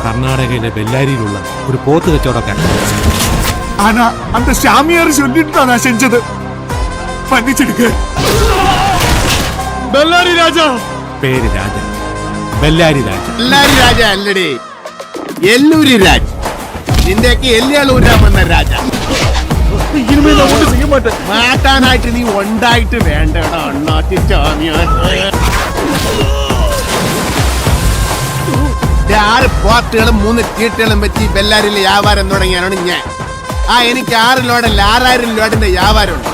കർണാടകയിലെ ബെല്ലാരിയിലുള്ള ഒരു പോത്ത് കച്ചവടക്കാരൻ. ஆனா அந்த சாமியார் சொல்லிட்டு தான் நான் செஞ்சது. மன்னிச்சிடுங்க. ബെല്ലാരി രാജ. പേര് രാജ. ബെല്ലാരി രാജ. ബെല്ലാരി രാജ അല്ലടി, എല്ലൂരി രാജ. നിന്റെയൊക്കെ എല്ലുകളൂരാമെന്ന രാജ. മാറ്റാനായിട്ട് നീ ഉണ്ടായിട്ട് വേണ്ടടാ അണ്ണാത്തി ചാമിയാർ. 6 പോത്തുകളും 3 ചീട്ടുകളും വെച്ച് ബെല്ലാരിയിലെ വ്യാപാരം തുടങ്ങിയാണ് ഞാൻ. എനിക്ക് 6 ലോഡല്ല 6000 ലോഡിന്റെ വ്യാപാരമുണ്ട്.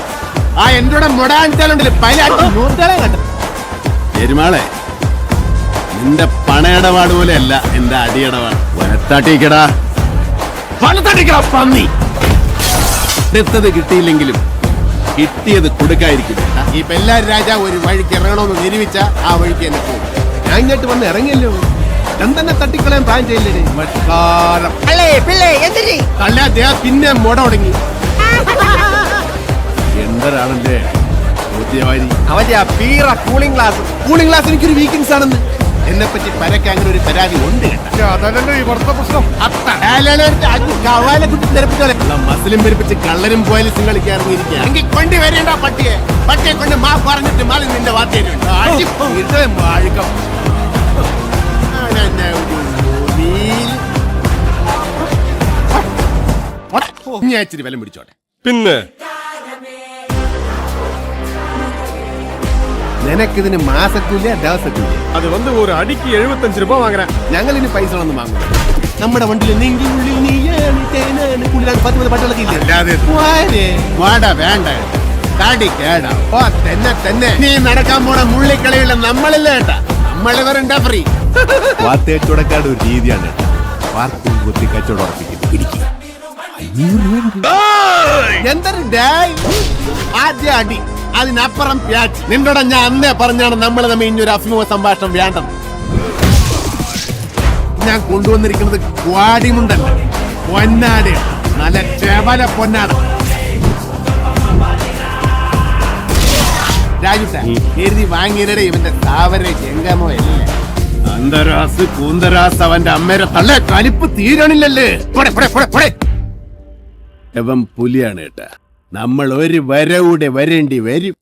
എന്നോട് മുടാഞ്ചാലുണ്ടല്ലേ പെരുമാളെ, നിന്റെ പണയിടപാട് പോലെ അല്ല എന്റെ അടിയടപാട്. വനത്താട്ടിക്കടാ പന്നി. എടുത്തത് കിട്ടിയില്ലെങ്കിലും കിട്ടിയത് കൊടുക്കായിരിക്കും. ഈ ബെല്ലാരി രാജ ഒരു വഴിക്ക് ഇറങ്ങണമെന്ന് നിരൂപിച്ച ആ വഴിക്ക് എന്നെ പോകും. ഞാൻ ഇങ്ങോട്ട് വന്ന് ഇറങ്ങിയല്ലോ, എന്തെന്നെ തട്ടിക്കളയാൻ പ്ലാൻ ചെയ്യില്ലേ? പിന്നെ മുട തുടങ്ങി. എന്തൊരാണല്ലേ അവന്റെ കൂളിംഗ് ഗ്ലാസ് എനിക്കൊരു വീക്കിങ്സ് ആണെന്ന് എന്നെ പറ്റി പരക്കെ അങ്ങനെ ഒരു പരാതി ഉണ്ട്. മസിലും പെരുപ്പിച്ച് കള്ളരും പോലീസും കളിക്കാൻ ഇറങ്ങിയിരിക്കുക. എങ്കിൽ കൊണ്ടുവരേണ്ട പട്ടിയെ കൊണ്ട് മാ പറഞ്ഞിട്ട് മാറി നിന്റെ വാർത്തയിലുണ്ട്. ഞാൻ ഇച്ചിരി വില പിടിച്ചോട്ടെ. പിന്നെ നിനക്കിതിന് മാസക്കൂലിയ ദിവസക്കൂലിയ? അത് വന്ന് ഒരു അടിക്ക് 75 രൂപ വാങ്ങാൻ. ഞങ്ങൾ ഇനി പൈസ ഒന്നും വാങ്ങും. നമ്മുടെ വണ്ടിയിൽ വേണ്ട തന്നെ നീ നടക്കാൻ പോണ മുള്ളിക്കളിയുള്ള നമ്മളില്ല കേട്ടാ. നമ്മളിവരുണ്ടാ ഫ്രീ. വാത്തേച്ചുടക്കാട് ഒരു രീതിയാണ്. വാർത്തും കുത്തി കച്ചവടം ഉറപ്പിക്കും. എന്തൊരു ആദ്യ അടി, അതിനപ്പുറം പ്യാച്ച്. നിന്നോട് ഞാൻ അന്നേ പറഞ്ഞാണ് നമ്മൾ തമ്മിൽ ഇനിയൊരു അഭിമുഖ സംഭാഷണം വേണ്ടത്. ഞാൻ കൊണ്ടുവന്നിരിക്കുന്നത് ക്വാടിമുണ്ടല്ല, പൊന്നാട്. നല്ല ചെവല പൊന്നാട്. രാജുട്ട എഴുതി വാങ്ങിയരുടെ ഇവന്റെ താവര ജംഗമോ അല്ലേ? അന്തരാസ് കൂന്തരാസ് അവന്റെ അമ്മേരെ തള്ള കലിപ്പ് തീരണില്ലല്ലേ? ഇവൻ പുലിയാണ് കേട്ടാ. നമ്മൾ ഒരു വരവൂടെ വരേണ്ടി വരും.